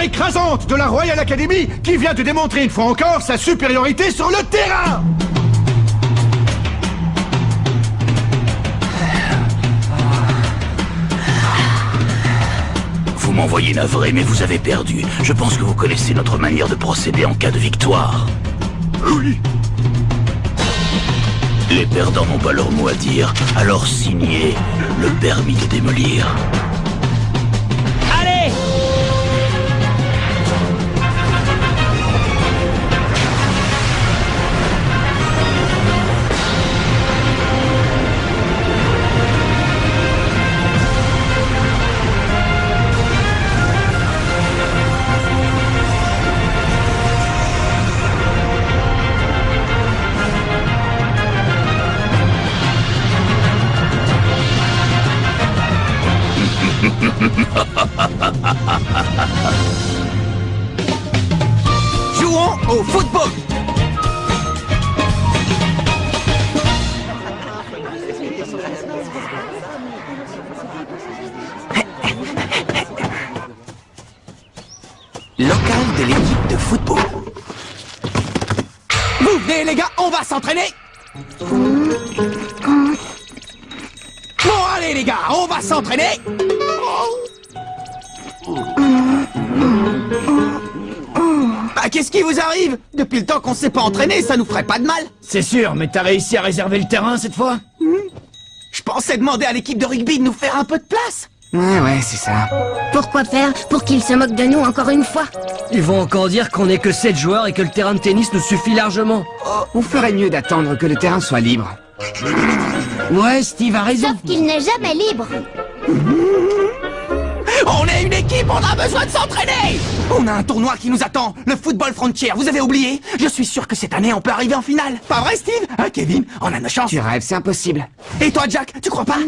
victoire écrasante de la Royal Academy qui vient de démontrer une fois encore sa supériorité sur le terrain. Vous m'envoyez navré, mais vous avez perdu. Je pense que vous connaissez notre manière de procéder en cas de victoire. Oui. Les perdants n'ont pas leur mot à dire, alors signez le permis de démolir. Allez! Jouons au football. Local de l'équipe de football. Vous venez les gars, on va s'entraîner. Bon allez les gars, on va s'entraîner. Bah qu'est-ce qui vous arrive? Depuis le temps qu'on s'est pas entraîné, ça nous ferait pas de mal. C'est sûr, mais t'as réussi à réserver le terrain cette fois? Je pensais demander à l'équipe de rugby de nous faire un peu de place. Ouais, c'est ça. Pourquoi faire? Pour qu'ils se moquent de nous encore une fois? Ils vont encore dire qu'on n'est que 7 joueurs et que le terrain de tennis nous suffit largement. On ferait mieux d'attendre que le terrain soit libre. Ouais, Steve a raison. Sauf qu'il n'est jamais libre. On est une équipe, on a besoin de s'entraîner. On a un tournoi qui nous attend, le Football Frontier, vous avez oublié? Je suis sûr que cette année on peut arriver en finale. Pas vrai Steve? Hein, Kevin? On a nos chances. Tu rêves, c'est impossible. Et toi Jack, tu crois pas?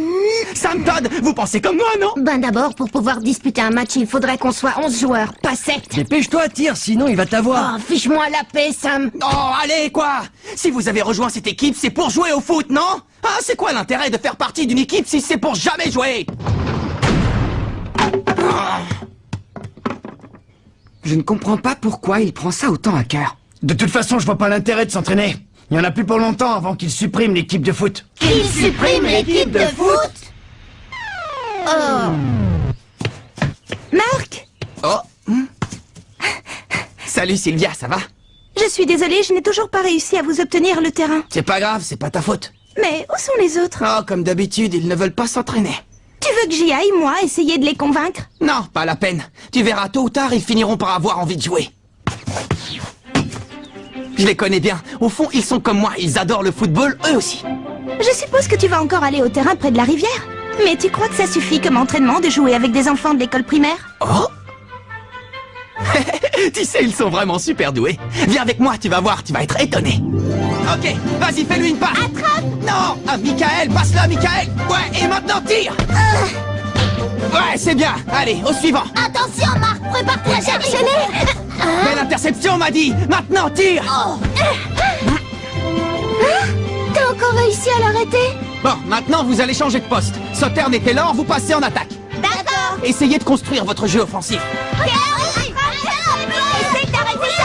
Sam Todd, vous pensez comme moi, non? Ben d'abord, pour pouvoir disputer un match, il faudrait qu'on soit 11 joueurs, pas 7. Dépêche-toi, tire, sinon il va t'avoir. Oh, fiche-moi la paix, Sam. Oh, allez, quoi? Si vous avez rejoint cette équipe, c'est pour jouer au foot, non? Ah, c'est quoi l'intérêt de faire partie d'une équipe si c'est pour jamais jouer? Je ne comprends pas pourquoi il prend ça autant à cœur. De toute façon, je vois pas l'intérêt de s'entraîner. Il y en a plus pour longtemps avant qu'ils suppriment l'équipe de foot. Qu'il supprime l'équipe de foot? Oh. Marc! Oh. Salut Sylvia, ça va? Je suis désolée, je n'ai toujours pas réussi à vous obtenir le terrain. C'est pas grave, c'est pas ta faute. Mais où sont les autres? Oh, comme d'habitude, ils ne veulent pas s'entraîner. Tu veux que j'y aille, moi, essayer de les convaincre? Non, pas la peine. Tu verras, tôt ou tard, ils finiront par avoir envie de jouer. Je les connais bien. Au fond, ils sont comme moi, ils adorent le football, eux aussi. Je suppose que tu vas encore aller au terrain près de la rivière. Mais tu crois que ça suffit comme entraînement de jouer avec des enfants de l'école primaire? Oh. Tu sais, ils sont vraiment super doués. Viens avec moi, tu vas voir, tu vas être étonné. Ok, vas-y, fais-lui une passe. Attrape! Non, à Michael, passe-le à Michael. Ouais, et maintenant tire. Ouais, c'est bien. Allez, au suivant. Attention, Marc, prépare-toi à chercher. Belle interception, m'a dit. Maintenant, tire. T'as encore réussi à l'arrêter? Bon, maintenant, vous allez changer de poste. Sauterne et Taylor, vous passez en attaque. D'accord. Essayez de construire votre jeu offensif. Essaye d'arrêter ça.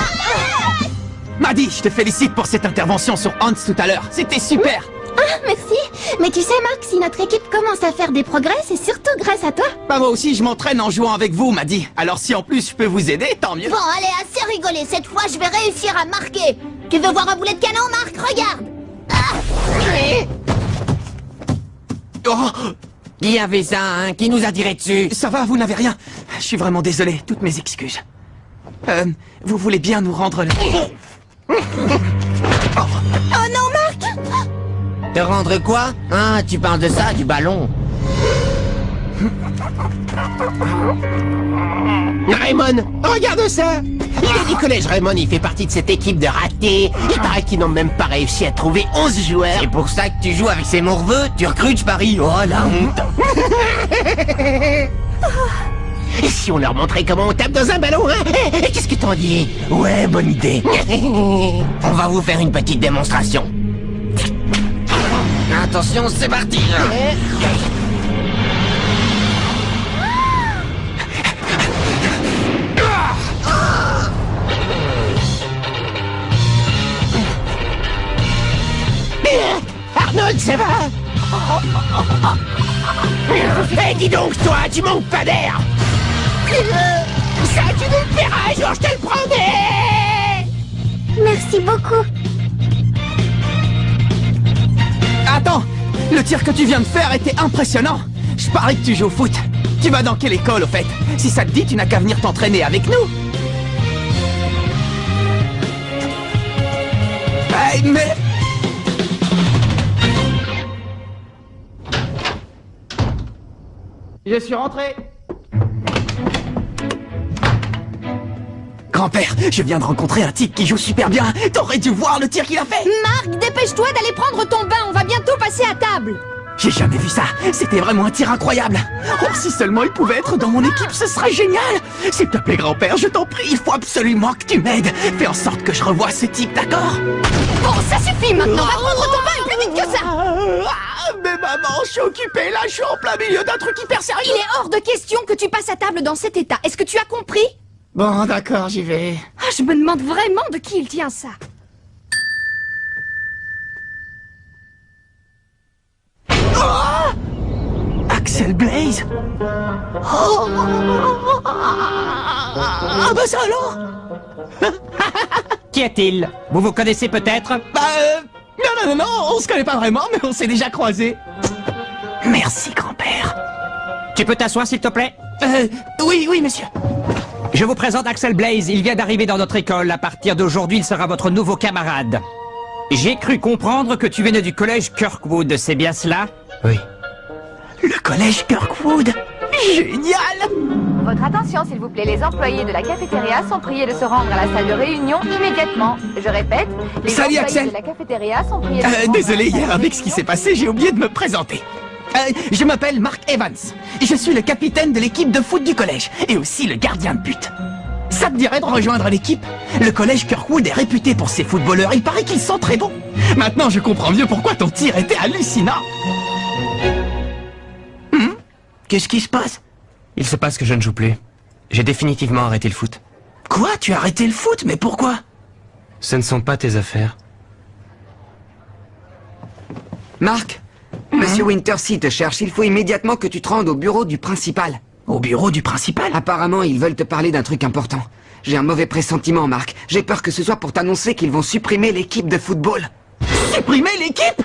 Maddy, je te félicite pour cette intervention sur Hans tout à l'heure. C'était super. Ah, merci. Mais tu sais, Marc, si notre équipe commence à faire des progrès, c'est surtout grâce à toi. Bah moi aussi, je m'entraîne en jouant avec vous, Maddy. Alors si en plus je peux vous aider, tant mieux. Bon, allez, assez rigolé. Cette fois, je vais réussir à marquer. Tu veux voir un boulet de canon, Marc? Regarde. Oh, Qui a fait ça, hein? Qui nous a tiré dessus? ça va, vous n'avez rien. Je suis vraiment désolé, toutes mes excuses. Vous voulez bien nous rendre le... Oh non, Marc! Te rendre quoi? Hein? Tu parles de ça, du ballon? Raymond, regarde ça! Il est du collège Raymond, il fait partie de cette équipe de ratés. Il paraît qu'ils n'ont même pas réussi à trouver 11 joueurs. C'est pour ça que tu joues avec ces morveux? Tu recrutes, je parie? Oh la honte! Et si on leur montrait comment on tape dans un ballon, hein? Qu'est-ce que t'en dis? Ouais, bonne idée. On va vous faire une petite démonstration. Attention, c'est parti. rigole, ça va? Eh, dis donc, toi, tu manques pas d'air! Ça, tu nous le paieras, genre, je te le promets! Merci beaucoup. Attends, le tir que tu viens de faire était impressionnant. Je parie que tu joues au foot. Tu vas dans quelle école, au fait? Si ça te dit, tu n'as qu'à venir t'entraîner avec nous. Mais... Je suis rentré. Grand-père, je viens de rencontrer un type qui joue super bien. T'aurais dû voir le tir qu'il a fait. Marc, dépêche-toi d'aller prendre ton bain, on va bientôt passer à table. J'ai jamais vu ça. C'était vraiment un tir incroyable. Oh, si seulement il pouvait être dans mon équipe, ce serait génial. S'il te plaît, grand-père, je t'en prie, il faut absolument que tu m'aides. Fais en sorte que je revoie ce type, d'accord? Bon, ça suffit maintenant, va prendre ton bain plus vite que ça. Mais maman, je suis occupé, là, je suis en plein milieu d'un truc hyper sérieux. Il est hors de question que tu passes à table dans cet état. Est-ce que tu as compris? Bon, d'accord, j'y vais. Ah, je me demande vraiment de qui il tient ça. Axel Blaze. Oh. Ah bah ça alors. Qu'y a-t-il? Vous vous connaissez peut-être? Non, on se connaît pas vraiment, mais on s'est déjà croisés. Merci, grand-père. Tu peux t'asseoir s'il te plaît? Oui, monsieur. Je vous présente Axel Blaze, il vient d'arriver dans notre école. À partir d'aujourd'hui, il sera votre nouveau camarade. J'ai cru comprendre que tu venais du collège Kirkwood, c'est bien cela? Oui. Le collège Kirkwood. Génial! Votre attention, s'il vous plaît. Les employés de la cafétéria sont priés de se rendre à la salle de réunion immédiatement. Je répète, les Salut, employés Axel. de la cafétéria sont priés de se rendre Désolé, à la salle hier, de avec ce qui s'est passé, j'ai oublié de me présenter. Je m'appelle Mark Evans. Je suis le capitaine de l'équipe de foot du collège, et aussi le gardien de but. Ça te dirait de rejoindre l'équipe? Le collège Kirkwood est réputé pour ses footballeurs, il paraît qu'ils sont très bons. Maintenant, je comprends mieux pourquoi ton tir était hallucinant. Qu'est-ce qui se passe? Il se passe que je ne joue plus. J'ai définitivement arrêté le foot. Quoi? Tu as arrêté le foot? Mais pourquoi? Ce ne sont pas tes affaires. Marc, Monsieur Wintersea te cherche. Il faut immédiatement que tu te rendes au bureau du principal. Au bureau du principal? Apparemment, ils veulent te parler d'un truc important. J'ai un mauvais pressentiment, Marc. J'ai peur que ce soit pour t'annoncer qu'ils vont supprimer l'équipe de football. Supprimer l'équipe?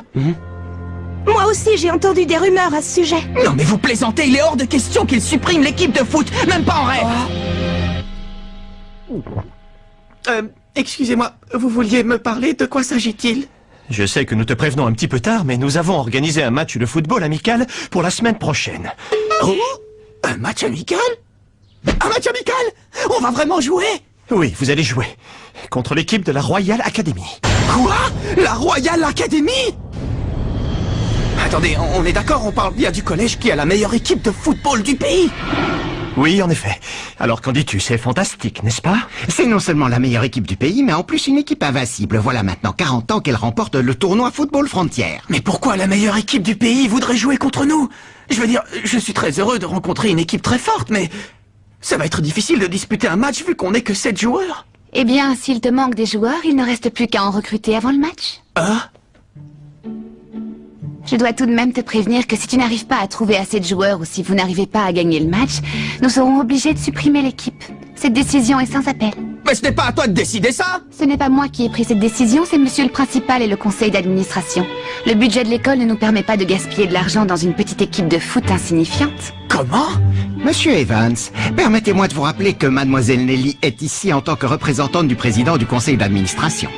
Moi aussi, j'ai entendu des rumeurs à ce sujet. Non mais vous plaisantez, il est hors de question qu'ils suppriment l'équipe de foot, même pas en rêve. Excusez-moi, vous vouliez me parler? De quoi s'agit-il? Je sais que nous te prévenons un petit peu tard, mais nous avons organisé un match de football amical pour la semaine prochaine. Oh? Un match amical? Un match amical? On va vraiment jouer? Oui, vous allez jouer contre l'équipe de la Royal Academy. Quoi? La Royal Academy? Attendez, on est d'accord, on parle bien du collège qui a la meilleure équipe de football du pays? Oui, en effet. Alors qu'en dis-tu, c'est fantastique, n'est-ce pas? C'est non seulement la meilleure équipe du pays, mais en plus une équipe invincible. Voilà maintenant 40 ans qu'elle remporte le tournoi Football Frontier. Mais pourquoi la meilleure équipe du pays voudrait jouer contre nous? Je veux dire, je suis très heureux de rencontrer une équipe très forte, mais ça va être difficile de disputer un match vu qu'on n'est que 7 joueurs. Eh bien, s'il te manque des joueurs, il ne reste plus qu'à en recruter avant le match. Ah? Je dois tout de même te prévenir que si tu n'arrives pas à trouver assez de joueurs ou si vous n'arrivez pas à gagner le match, nous serons obligés de supprimer l'équipe. Cette décision est sans appel. Mais ce n'est pas à toi de décider ça! Ce n'est pas moi qui ai pris cette décision, c'est monsieur le principal et le conseil d'administration. Le budget de l'école ne nous permet pas de gaspiller de l'argent dans une petite équipe de foot insignifiante. Comment? Monsieur Evans, permettez-moi de vous rappeler que mademoiselle Nelly est ici en tant que représentante du président du conseil d'administration.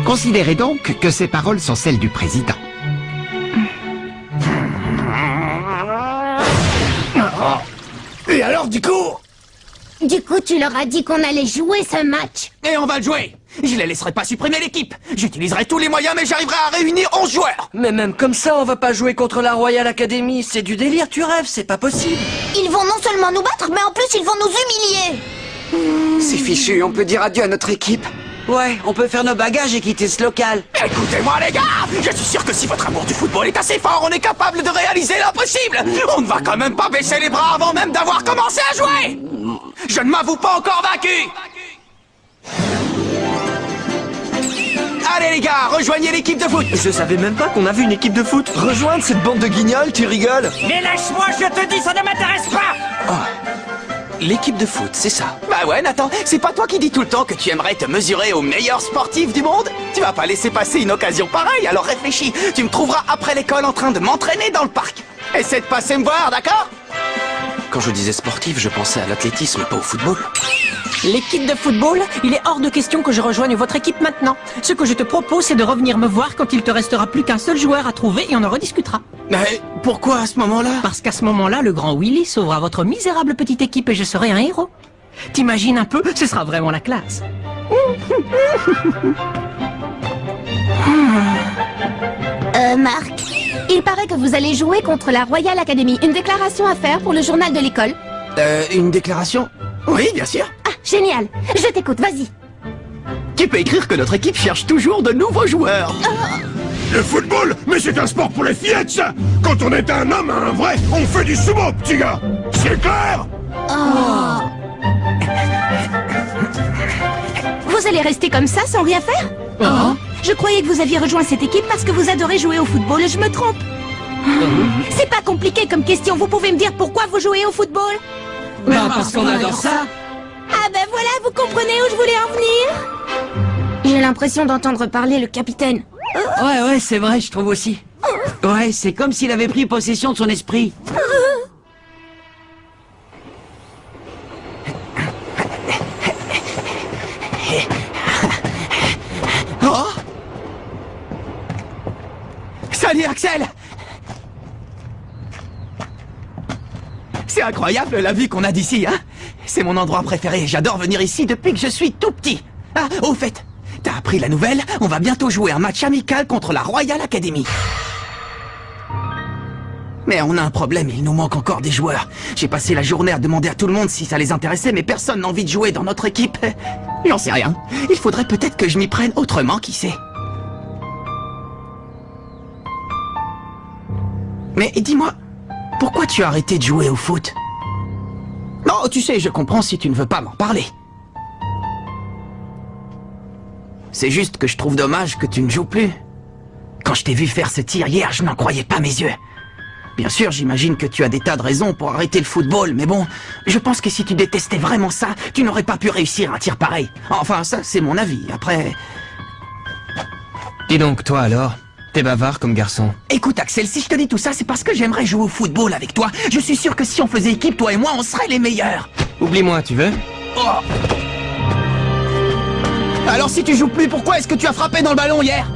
Considérez donc que ces paroles sont celles du président. Et alors, du coup? Du coup, tu leur as dit qu'on allait jouer ce match. Et on va le jouer! Je les laisserai pas supprimer l'équipe! J'utiliserai tous les moyens, mais j'arriverai à réunir 11 joueurs! Mais même comme ça, on va pas jouer contre la Royal Academy. C'est du délire, tu rêves, c'est pas possible. Ils vont non seulement nous battre, mais en plus ils vont nous humilier. C'est fichu, on peut dire adieu à notre équipe. Ouais, on peut faire nos bagages et quitter ce local. Écoutez-moi les gars! Je suis sûr que si votre amour du football est assez fort, on est capable de réaliser l'impossible! On ne va quand même pas baisser les bras avant même d'avoir commencé à jouer! Je ne m'avoue pas encore vaincu! Allez les gars, rejoignez l'équipe de foot. Je savais même pas qu'on avait une équipe de foot. Rejoindre cette bande de guignols, tu rigoles? Mais lâche-moi, je te dis, ça ne m'intéresse pas. L'équipe de foot, c'est ça. Bah ouais, Nathan, c'est pas toi qui dis tout le temps que tu aimerais te mesurer aux meilleurs sportifs du monde? Tu vas pas laisser passer une occasion pareille, alors réfléchis. Tu me trouveras après l'école en train de m'entraîner dans le parc. Essaie de passer me voir, d'accord? Quand je disais sportif, je pensais à l'athlétisme, pas au football. L'équipe de football, il est hors de question que je rejoigne votre équipe maintenant. Ce que je te propose, c'est de revenir me voir quand il te restera plus qu'un seul joueur à trouver et on en rediscutera. Mais pourquoi à ce moment-là? Parce qu'à ce moment-là, le grand Willy sauvera votre misérable petite équipe et je serai un héros. T'imagines un peu, ce sera vraiment la classe. Marc, il paraît que vous allez jouer contre la Royal Academy. Une déclaration à faire pour le journal de l'école. Une déclaration? Oui, bien sûr. Ah, génial. Je t'écoute, vas-y. Tu peux écrire que notre équipe cherche toujours de nouveaux joueurs. Le football? Mais c'est un sport pour les fillettes, ça! Quand on est un homme, un vrai, on fait du sumo, petit gars! C'est clair? Vous allez rester comme ça sans rien faire? Je croyais que vous aviez rejoint cette équipe parce que vous adorez jouer au football et je me trompe. C'est pas compliqué comme question, vous pouvez me dire pourquoi vous jouez au football? Parce qu'on adore ça. Ah ben voilà, vous comprenez où je voulais en venir? J'ai l'impression d'entendre parler le capitaine. Ouais, c'est vrai, je trouve aussi. Ouais, c'est comme s'il avait pris possession de son esprit. Oh! Salut Axel! C'est incroyable la vue qu'on a d'ici, hein? C'est mon endroit préféré, j'adore venir ici depuis que je suis tout petit. Ah, au fait, t'as appris la nouvelle? On va bientôt jouer un match amical contre la Royal Academy. Mais on a un problème, il nous manque encore des joueurs. J'ai passé la journée à demander à tout le monde si ça les intéressait, mais personne n'a envie de jouer dans notre équipe. J'en sais rien. Il faudrait peut-être que je m'y prenne autrement, qui sait. Mais dis-moi, pourquoi tu as arrêté de jouer au foot? Non, tu sais, je comprends si tu ne veux pas m'en parler. C'est juste que je trouve dommage que tu ne joues plus. Quand je t'ai vu faire ce tir hier, je n'en croyais pas mes yeux. Bien sûr, j'imagine que tu as des tas de raisons pour arrêter le football, mais bon, je pense que si tu détestais vraiment ça, tu n'aurais pas pu réussir un tir pareil. Enfin, ça, c'est mon avis. Après... Dis donc, toi alors, t'es bavard comme garçon. Écoute, Axel, si je te dis tout ça, c'est parce que j'aimerais jouer au football avec toi. Je suis sûr que si on faisait équipe, toi et moi, on serait les meilleurs. Oublie-moi, tu veux? Oh. Alors si tu joues plus, pourquoi est-ce que tu as frappé dans le ballon hier?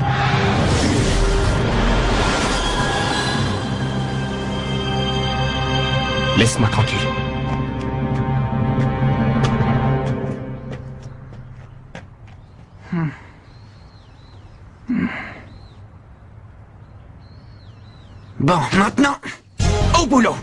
Laisse-moi tranquille. Bon, maintenant, au boulot.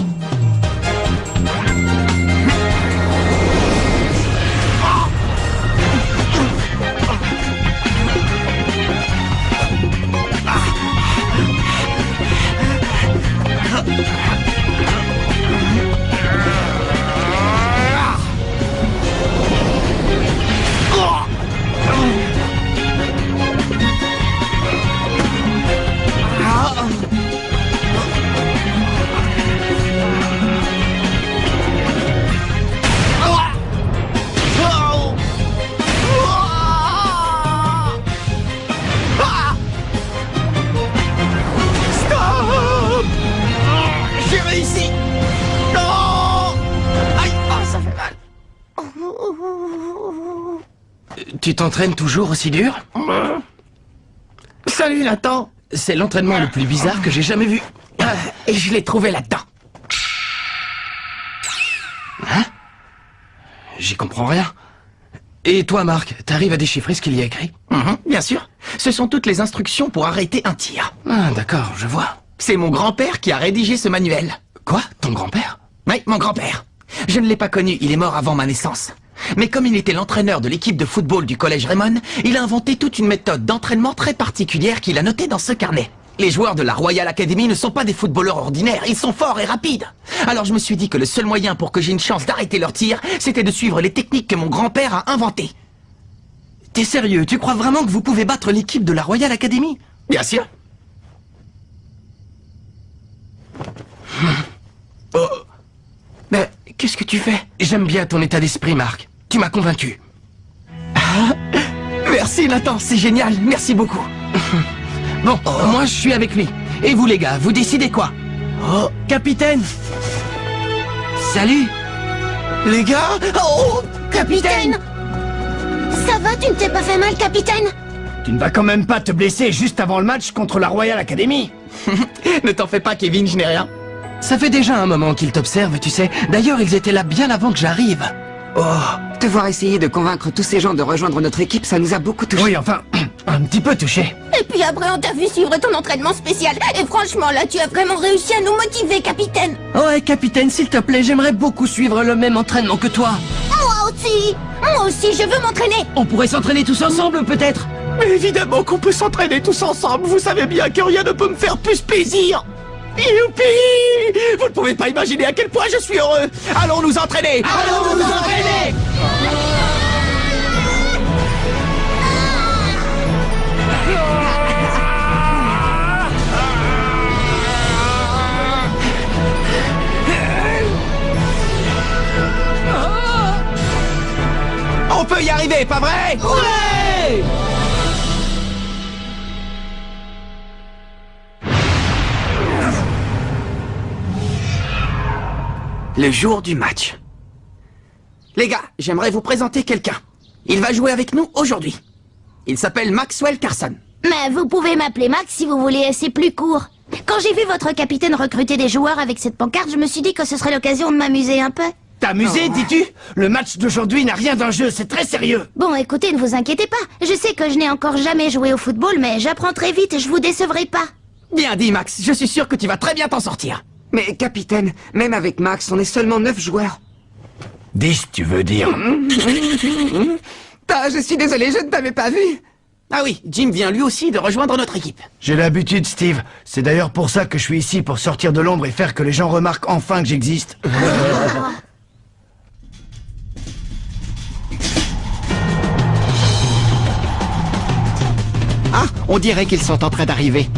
Tu t'entraînes toujours aussi dur? Salut Nathan. C'est l'entraînement le plus bizarre que j'ai jamais vu. Et je l'ai trouvé là-dedans. Hein? J'y comprends rien. Et toi, Marc, t'arrives à déchiffrer ce qu'il y a écrit? Bien sûr. Ce sont toutes les instructions pour arrêter un tir. Ah, d'accord, je vois. C'est mon grand-père qui a rédigé ce manuel. Quoi? Ton grand-père? Oui, mon grand-père. Je ne l'ai pas connu, il est mort avant ma naissance. Mais comme il était l'entraîneur de l'équipe de football du collège Raymond, il a inventé toute une méthode d'entraînement très particulière qu'il a notée dans ce carnet. Les joueurs de la Royal Academy ne sont pas des footballeurs ordinaires, ils sont forts et rapides. Alors je me suis dit que le seul moyen pour que j'ai une chance d'arrêter leur tir, c'était de suivre les techniques que mon grand-père a inventées. T'es sérieux? Tu crois vraiment que vous pouvez battre l'équipe de la Royal Academy? Bien sûr. Oh. Mais qu'est-ce que tu fais? J'aime bien ton état d'esprit, Marc. Tu m'as convaincu. Merci Nathan, c'est génial, merci beaucoup. Bon, moi je suis avec lui. Et vous les gars, vous décidez quoi? Oh, capitaine. Salut. Les gars. Oh, Capitaine! Ça va, tu ne t'es pas fait mal, capitaine? Tu ne vas quand même pas te blesser juste avant le match contre la Royal Academy? Ne t'en fais pas, Kevin, je n'ai rien. Ça fait déjà un moment qu'ils t'observent, tu sais. D'ailleurs, ils étaient là bien avant que j'arrive. Oh, te voir essayer de convaincre tous ces gens de rejoindre notre équipe, ça nous a beaucoup touché. Oui, enfin, un petit peu touché. Et puis après, on t'a vu suivre ton entraînement spécial. Et franchement, là, tu as vraiment réussi à nous motiver, capitaine. Ouais, capitaine, s'il te plaît, j'aimerais beaucoup suivre le même entraînement que toi. Moi aussi, je veux m'entraîner. On pourrait s'entraîner tous ensemble, peut-être? Mais évidemment qu'on peut s'entraîner tous ensemble. Vous savez bien que rien ne peut me faire plus plaisir. Youpi! Vous ne pouvez pas imaginer à quel point je suis heureux. Allons nous entraîner. Allons nous entraîner. On peut y arriver, pas vrai? Ouais! Le jour du match. Les gars, j'aimerais vous présenter quelqu'un. Il va jouer avec nous aujourd'hui. Il s'appelle Maxwell Carson. Mais vous pouvez m'appeler Max si vous voulez, c'est plus court. Quand j'ai vu votre capitaine recruter des joueurs avec cette pancarte, je me suis dit que ce serait l'occasion de m'amuser un peu. T'amuser, dis-tu? Le match d'aujourd'hui n'a rien d'un jeu, c'est très sérieux. Bon, écoutez, ne vous inquiétez pas. Je sais que je n'ai encore jamais joué au football, mais j'apprends très vite et je vous décevrai pas. Bien dit, Max. Je suis sûr que tu vas très bien t'en sortir. Mais capitaine, même avec Max, on est seulement 9 joueurs. 10, tu veux dire? Je suis désolé, je ne t'avais pas vu. Ah oui, Jim vient lui aussi de rejoindre notre équipe. J'ai l'habitude, Steve. C'est d'ailleurs pour ça que je suis ici, pour sortir de l'ombre et faire que les gens remarquent enfin que j'existe. Ah, on dirait qu'ils sont en train d'arriver.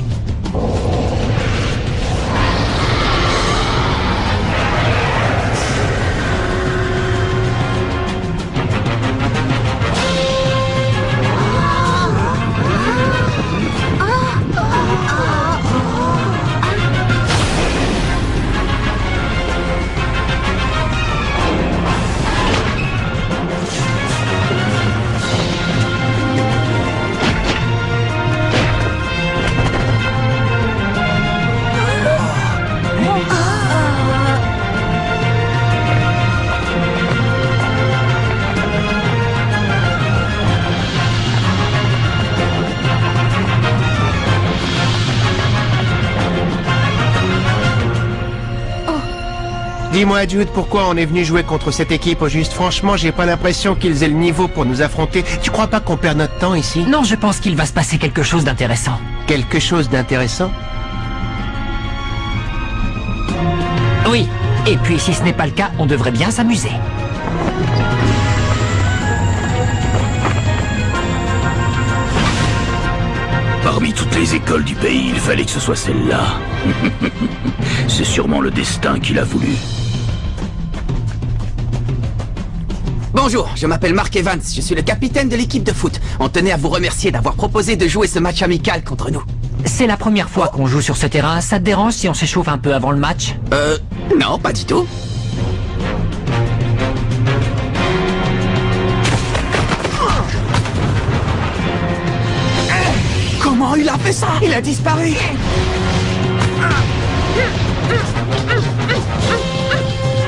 Dis-moi, Jude, pourquoi on est venu jouer contre cette équipe au juste? Franchement, j'ai pas l'impression qu'ils aient le niveau pour nous affronter. Tu crois pas qu'on perd notre temps ici? Non, je pense qu'il va se passer quelque chose d'intéressant. Quelque chose d'intéressant? Oui, et puis si ce n'est pas le cas, on devrait bien s'amuser. Parmi toutes les écoles du pays, il fallait que ce soit celle-là. C'est sûrement le destin qu'il a voulu. Bonjour, je m'appelle Mark Evans, je suis le capitaine de l'équipe de foot. On tenait à vous remercier d'avoir proposé de jouer ce match amical contre nous. C'est la première fois qu'on joue sur ce terrain. Ça te dérange si on s'échauffe un peu avant le match? Non, pas du tout. Comment il a fait ça? Il a disparu.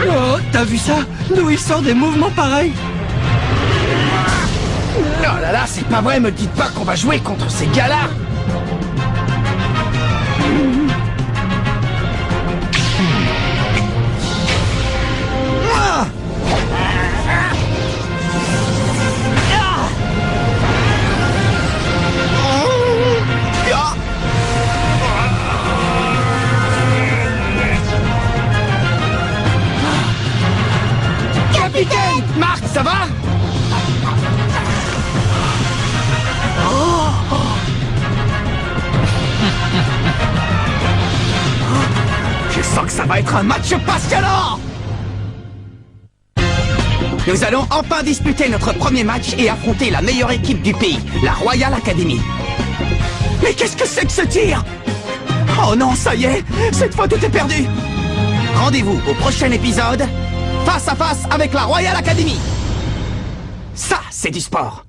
Oh, t'as vu ça? D'où il sort des mouvements pareils? Oh là là, c'est pas vrai, me dites pas qu'on va jouer contre ces gars-là. Capitaine! Marc, ça va? va être un match passionnant! Nous allons enfin disputer notre premier match et affronter la meilleure équipe du pays, la Royal Academy. Mais qu'est-ce que c'est que ce tir? Oh non, ça y est, cette fois tout est perdu. Rendez-vous au prochain épisode, face à face avec la Royal Academy. Ça, c'est du sport.